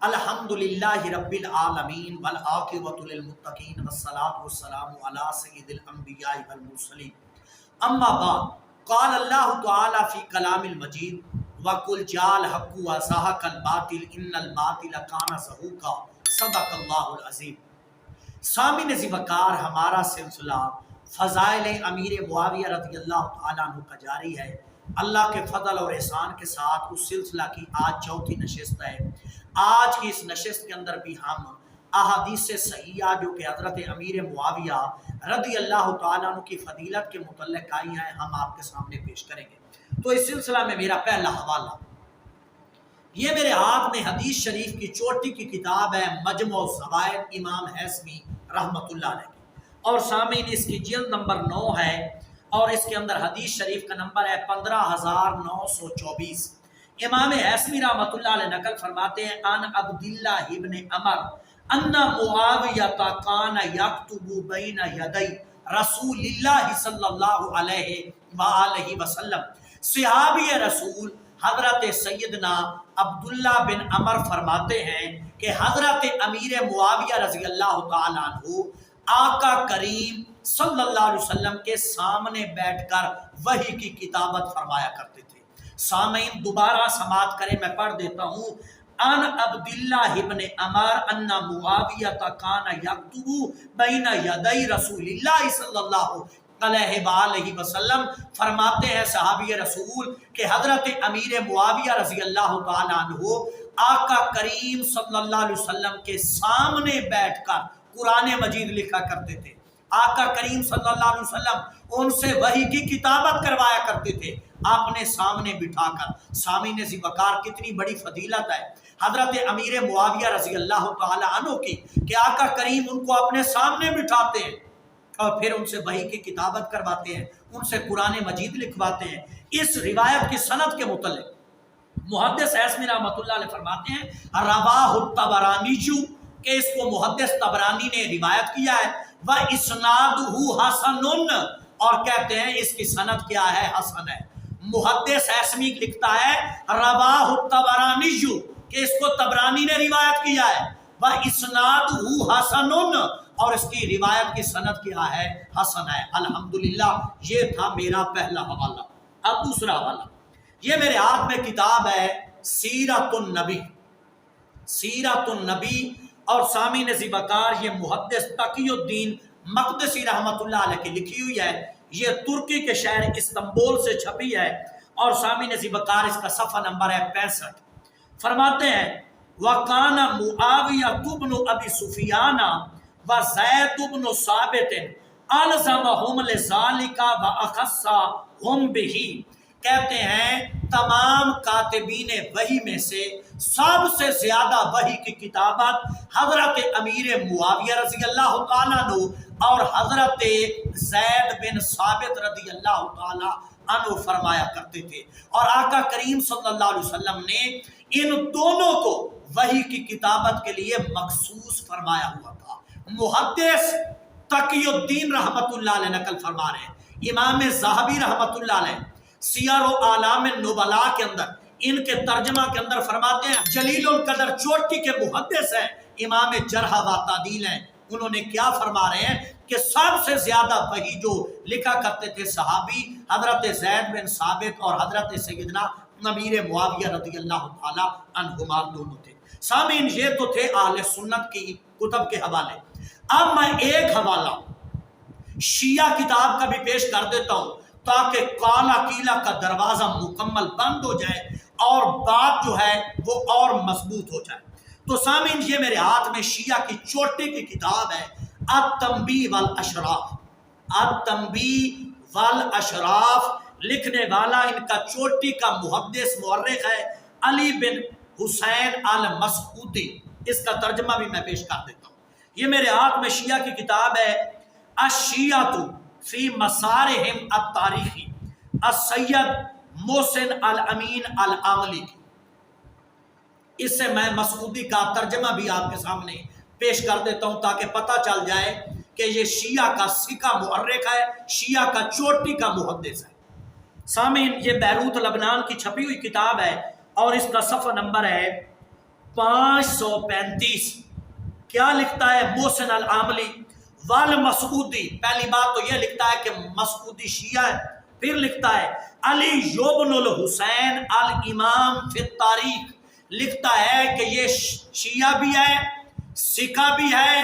الحمدللہ رب العالمین والعاقبۃ للمتقین والصلاۃ والسلام علی سید الانبیاء والمرسلین اما بعد قال اللہ تعالی فی کلام المجید وقل جاء الحق وزهق الباطل ان الباطل کان زہوقا صدق اللہ العظیم۔ سامعین ذی وقار، ہمارا سلسلہ فضائل امیر معاویہ رضی اللہ تعالیٰ عنہ کا جاری ہے۔ اللہ کے فضل اور احسان کے ساتھ اس سلسلہ کی آج چوتھی نشست ہے۔ آج کی اس نشست کے اندر بھی ہم احادیث صحیحہ جو کہ حضرت امیر معاویہ رضی اللہ تعالیٰ عنہ کی فضیلت کے متعلق آئی ہیں، ہم آپ کے سامنے پیش کریں گے۔ تو اس سلسلہ میں میرا پہلا حوالہ، یہ میرے ہاتھ میں حدیث شریف کی چوٹی کی کتاب ہے، مجمع الزوائد امام حیثمی رحمۃ اللہ علیہ کی، اور سامعین اس کی جلد نمبر 9 ہے، اور اس کے اندر حدیث شریف کا نمبر ہے 15924۔ امام حیثمی رحمۃ اللہ علیہ نقل فرماتے ہیں، ان عبداللہ ابن عمر ان معاویہ کان یکتب بین یدی رسول اللہ صلی اللہ علیہ وآلہ وسلم۔ صحابی رسول حضرت سیدنا عبداللہ بن عمر فرماتے ہیں کہ حضرت امیر معاویہ رضی اللہ تعالیٰ عنہ آقا کریم صلی اللہ علیہ وسلم کے سامنے بیٹھ کر وحی کی کتابت فرمایا کرتے تھے۔ سامعین دوبارہ سماعت کریں، میں پڑھ دیتا ہوں۔ ان عبداللہ ابن عمر ان معاویہ کان یکتب بین یدی رسول اللہ صلی اللہ علیہ وآلہ وسلم، فرماتے ہیں صحابی رسول کہ حضرت امیر معاویہ رضی اللہ تعالیٰ عنہ آقا کریم صلی اللہ علیہ وسلم کے سامنے بیٹھ کر قرآن مجید لکھا کرتے تھے۔ آقا کریم صلی اللہ علیہ وسلم ان سے وحی کی کتابت کروایا کرتے تھے اپنے سامنے بٹھا کر۔ سامعین ذی وقار، کتنی بڑی فضیلت ہے حضرت امیر معاویہ رضی اللہ تعالی عنہ کی کہ آقا کریم ان کو اپنے سامنے بٹھاتے ہیں اور پھر ان سے وحی کی کتابت کرواتے ہیں، ان سے قرآن مجید لکھواتے ہیں۔ اس روایت کی سند کے متعلق محدث حیثمی رحمۃ اللہ علیہ فرماتے ہیں، رواہ الطبرانی، کہ اس کو محدث طبرانی نے روایت کیا ہے، وَإِسْنَادُهُ حَسَنٌ، اور کہتے ہیں اس کی سند کیا ہے؟ حسن ہے۔ محدث حیثمی لکھتا ہے رواہ الطبرانی، کہ اس کو طبرانی نے روایت کیا ہے، وَإِسْنَادُهُ حَسَنٌ، اور اس کی روایت کی سند کیا ہے؟ حسن ہے۔ الحمدللہ، یہ تھا میرا پہلا حوالہ۔ اب دوسرا حوالہ، یہ میرے ہاتھ میں کتاب ہے سیرت النبی، سیرت النبی، اور سامعین ذی وقار یہ محدث تقی الدین مقدسی رحمۃ اللہ علیہ کی لکھی ہوئی ہے۔ یہ ترکی کے شہر استنبول سے چھپی ہے، اور سامعین ذی وقار اس کا صفحہ نمبر ہے 65۔ فرماتے ہیں، وَقَانَ مُعَاوِيَةُ بْنُ أَبِي سُفْيَانَ وَزَيْدُ بْنُ ثَابِتٍ أَلْزَمَهُمْ لِذَلِكَ وَأَخَصَّهُمْ بِهِ۔ کہتے ہیں تمام کاتبین وحی میں سے سب سے زیادہ وحی کی کتابت حضرت امیر معاویہ رضی اللہ تعالیٰ عنہ اور حضرت زید بن ثابت رضی اللہ تعالیٰ عنہ فرمایا کرتے تھے، اور آقا کریم صلی اللہ علیہ وسلم نے ان دونوں کو وحی کی کتابت کے لیے مخصوص فرمایا ہوا تھا۔ محدث تقی الدین رحمۃ اللہ علیہ نقل فرما رہے ہیں، امام ذہبی رحمۃ اللہ علیہ سیر و اعلام النبلاء کے اندر ان کے ترجمہ کے اندر فرماتے ہیں، جلیل القدر چوٹی کے محدث ہیں، امام جرح و تعدیل ہیں۔ انہوں نے کیا فرما رہے ہیں کہ سب سے زیادہ وحی جو لکھا کرتے تھے صحابی حضرت زید بن ثابت اور حضرت سیدنا امیر معاویہ رضی اللہ تعالی عنہما دونوں تھے۔ سامعین یہ تو تھے اہل سنت کی کتب کے حوالے۔ اب میں ایک حوالہ شیعہ کتاب کا بھی پیش کر دیتا ہوں تاکہ قالا قیلا کا دروازہ مکمل بند ہو جائے اور بات جو ہے وہ اور مضبوط ہو جائے۔ تو سامعین یہ میرے ہاتھ میں شیعہ کی چوٹی کی کتاب ہے، التنبیہ والاشراف، التنبیہ والاشراف، لکھنے والا ان کا چوٹی کا محدث مورخ ہے علی بن حسین المسعودی۔ اس کا ترجمہ بھی میں پیش کر دیتا ہوں۔ یہ میرے ہاتھ میں شیعہ کی کتاب ہے الشیعۃ فی مسارہم التاریخی، السید محسن الامین العاملی کی۔ اس سے میں مسعودی کا ترجمہ بھی آپ کے سامنے پیش کر دیتا ہوں تاکہ پتہ چل جائے کہ یہ شیعہ کا ثقہ مورخ ہے، شیعہ کا چوٹی کا محدث ہے۔ سامعین یہ بیروت لبنان کی چھپی ہوئی کتاب ہے، اور اس کا صفحہ نمبر ہے 535 کیا لکھتا ہے محسن العاملی والمسعودی؟ پہلی بات تو یہ لکھتا ہے کہ مسعودی شیعہ ہے، پھر لکھتا ہے علی بن الحسین الامام فی التاریخ، لکھتا ہے کہ یہ شیعہ بھی ہے، سکہ بھی ہے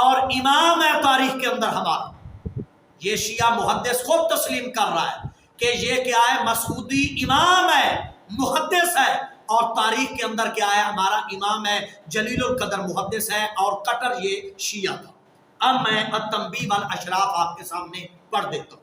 اور امام ہے تاریخ کے اندر ہمارا۔ یہ شیعہ محدث خود تسلیم کر رہا ہے کہ یہ کیا ہے، مسعودی امام ہے، محدث ہے، اور تاریخ کے اندر کیا ہے، ہمارا امام ہے، جلیل القدر محدث ہے، اور کٹر یہ شیعہ تھا۔ اب میں التنبیہ والاشراف آپ کے سامنے پڑھ دیتا ہوں۔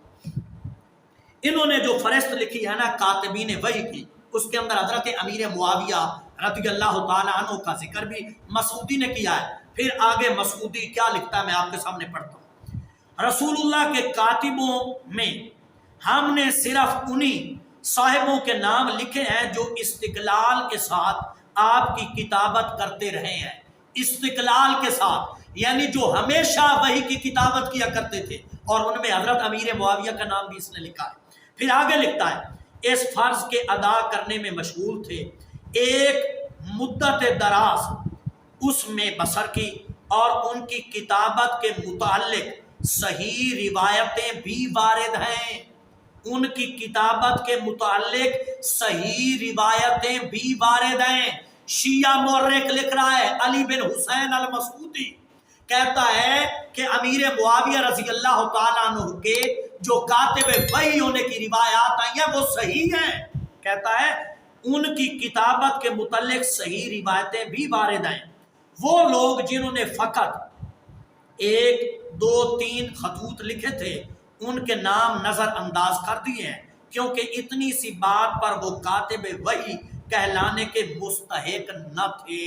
انہوں نے جو فہرست لکھی ہے نا کاتبین وحی کی، اس کے اندر حضرت امیر معاویہ رضی اللہ تعالی عنہ کا ذکر بھی مسعودی نے کیا ہے۔ پھر آگے مسعودی کیا لکھتا ہے میں آپ کے سامنے پڑھتا ہوں۔ رسول اللہ کے کاتبوں میں ہم نے صرف انہی صاحبوں کے نام لکھے ہیں جو استقلال کے ساتھ آپ کی کتابت کرتے رہے ہیں، استقلال کے ساتھ، یعنی جو ہمیشہ وحی کی کتابت کیا کرتے تھے، اور ان میں حضرت امیر معاویہ کا نام بھی اس نے لکھا ہے۔ پھر آگے لکھتا ہے اس فرض کے ادا کرنے میں مشغول تھے، ایک مدت دراز اس میں بسر کی، اور ان کی کتابت کے متعلق صحیح روایتیں بھی وارد ہیں، ان کی کتابت کے متعلق صحیح روایتیں بھی وارد ہیں۔ شیعہ مورخ لکھ رہا ہے علی بن حسین المسعودی کہتا ہے کہ امیر معاویہ رضی اللہ تعالیٰ عنہ کے جو کاتب وحی ہونے کی روایات آئی ہیں وہ صحیح ہیں، کہتا ہے ان کی کتابت کے متعلق صحیح روایتیں بھی وارد ہیں۔ وہ لوگ جنہوں نے فقط 1 2 3 خطوط لکھے تھے ان کے نام نظر انداز کر دیے ہیں، کیونکہ اتنی سی بات پر وہ کاتب وحی کہلانے کے مستحق نہ تھے۔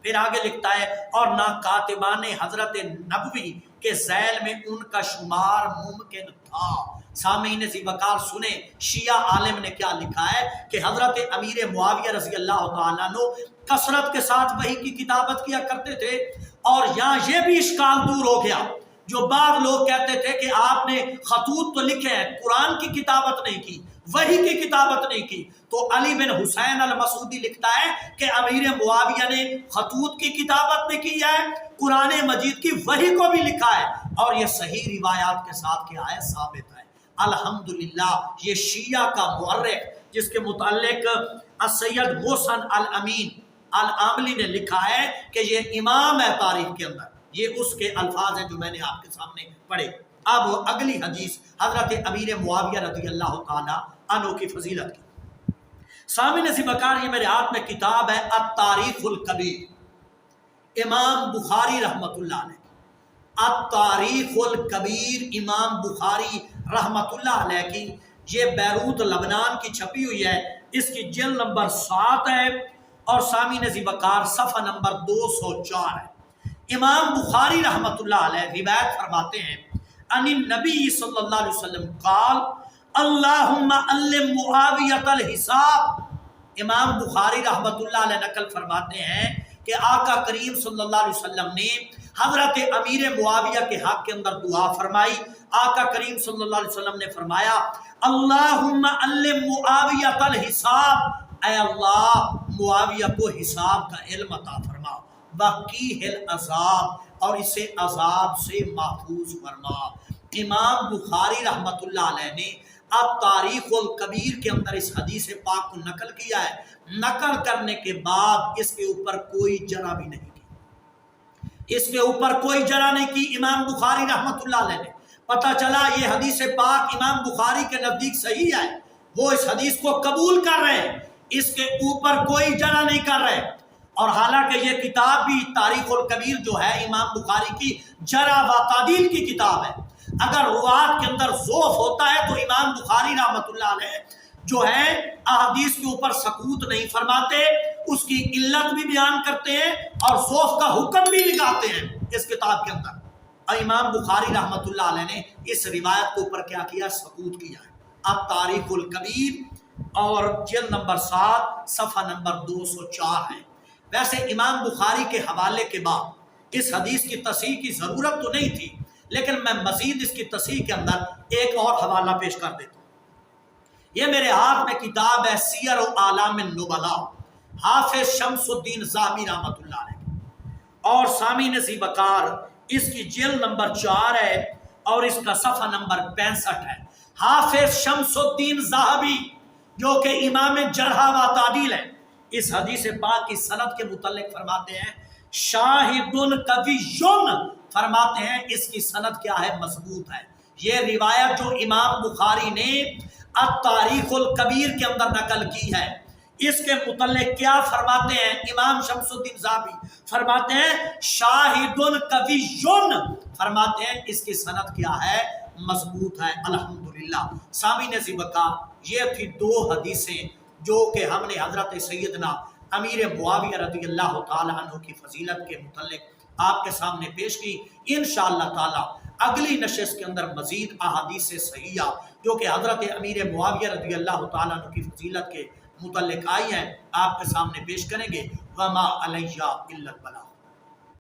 پھر آگے لکھتا ہے اور نہ کاتبان حضرت نبوی کے ذیل میں ان کا شمار ممکن تھا۔ سامعین ذی وقار سنیں شیعہ عالم نے کیا لکھا ہے کہ حضرت امیر معاویہ رضی اللہ تعالیٰ عنہ کثرت کے ساتھ وحی کی کتابت کیا کرتے تھے، اور یہاں یہ بھی اشکال دور ہو گیا۔ جو بعض لوگ کہتے تھے کہ آپ نے خطوط تو لکھے ہیں، قرآن کی کتابت نہیں کی، وحی کی کتابت نہیں کی، تو علی بن حسین المسعودی لکھتا ہے کہ امیر معاویہ نے خطوط کی کتابت بھی کی ہے، قرآن مجید کی وحی کو بھی لکھا ہے، اور یہ صحیح روایات کے ساتھ کیا ہے، ثابت ہے۔ الحمدللہ یہ شیعہ کا مورخ جس کے متعلق السید محسن الامین العاملی نے لکھا ہے کہ یہ امام ہے تاریخ کے اندر، یہ اس کے الفاظ ہیں جو میں نے آپ کے سامنے پڑھے۔ اب اگلی حدیث حضرت امیر معاویہ رضی اللہ تعالی عنہ کی فضیلت کی۔ سامعین ذی وقار یہ میرے ہاتھ میں کتاب ہے التاریخ الکبیر، امام بخاری رحمۃ اللہ علیہ، التاریخ الکبیر امام بخاری رحمۃ اللہ علیہ کی، یہ بیروت لبنان کی چھپی ہوئی ہے، اس کی جلد نمبر 7 ہے، اور سامعین ذی وقار صفحہ نمبر 204 ہے۔ امام بخاری رحمۃ اللہ علیہ روایت فرماتے ہیں ان النبی صلی اللہ علیہ وسلم قال اللہم علم معاویۃ الحساب۔ امام بخاری رحمۃ اللہ علیہ نقل فرماتے ہیں کہ آقا کریم صلی اللہ علیہ وسلم نے حضرت امیر معاویہ کے حق کے اندر دعا فرمائی۔ آقا کریم صلی اللہ علیہ وسلم نے فرمایا اللہم علم معاویۃ الحساب، اے اللہ معاویہ کو حساب کا علم عطا فرما، وقیہ العذاب اور اسے عذاب سے محفوظ فرما۔ امام بخاری رحمۃ اللہ علیہ نے التاریخ الکبیر کے اندر اس حدیث پاک کو نقل کیا ہے، نقل کرنے کے بعد اس کے اوپر کوئی جرح بھی نہیں کی، اس کے اوپر کوئی جرح نہیں کی امام بخاری رحمۃ اللہ علیہ نے۔ پتہ چلا یہ حدیث پاک امام بخاری کے نزدیک صحیح ہے، وہ اس حدیث کو قبول کر رہے ہیں، اس کے اوپر کوئی جرح نہیں کر رہے، اور حالانکہ یہ کتاب بھی تاریخ الکبیر جو ہے امام بخاری کی جرح و تعدیل کی کتاب ہے۔ اگر روات کے اندر ضعف ہوتا ہے تو امام بخاری رحمۃ اللہ علیہ جو ہے احادیث کے اوپر سکوت نہیں فرماتے، اس کی علت بھی بیان کرتے ہیں اور ضعف کا حکم بھی لگاتے ہیں اس کتاب کے اندر۔ اور امام بخاری رحمۃ اللہ علیہ نے اس روایت کے اوپر کیا کیا، سکوت کیا ہے۔ اب تاریخ الکبیر اور جلد نمبر 7 صفحہ نمبر 204 ہے۔ ویسے امام بخاری کے حوالے کے بعد اس حدیث کی تصحیح کی ضرورت تو نہیں تھی، لیکن میں مزید اس کی تصحیح کے اندر ایک اور حوالہ پیش کر دیتا ہوں۔ یہ میرے ہاتھ میں کتاب ہے سیر و اعلام النبلاء، حافظ شمس الدین ذہبی رحمۃ اللہ علیہ، اور سامی نصیب بکار اس کی جلد نمبر 4 ہے اور اس کا صفحہ نمبر 65 ہے۔ حافظ شمس الدین ذہبی جو کہ امام جرح و تعدیل ہے، اس حدیث پاک کی سند کے متعلق فرماتے ہیں شاہد قوی، فرماتے ہیں اس کی سند کیا ہے؟ مضبوط ہے۔ یہ روایت جو امام بخاری نے التاریخ الکبیر کے اندر نقل کی ہے، اس کے متعلق کیا فرماتے ہیں امام شمس الدین ذہبی؟ فرماتے ہیں شاہد قوی، فرماتے ہیں اس کی سند کیا ہے؟ مضبوط ہے۔ الحمدللہ۔ سامعین نصیب بکار، یہ تھی 2 حدیثیں جو کہ ہم نے حضرت سیدنا امیر معاویہ رضی اللہ تعالی عنہ کی فضیلت کے متعلق آپ کے سامنے پیش کی۔ انشاءاللہ تعالی اگلی نشست کے اندر مزید احادیث صحیحہ جو کہ حضرت امیر معاویہ رضی اللہ تعالیٰ عنہ کی فضیلت کے متعلق آئی ہیں آپ کے سامنے پیش کریں گے۔ وما علیہ الا البلاغ۔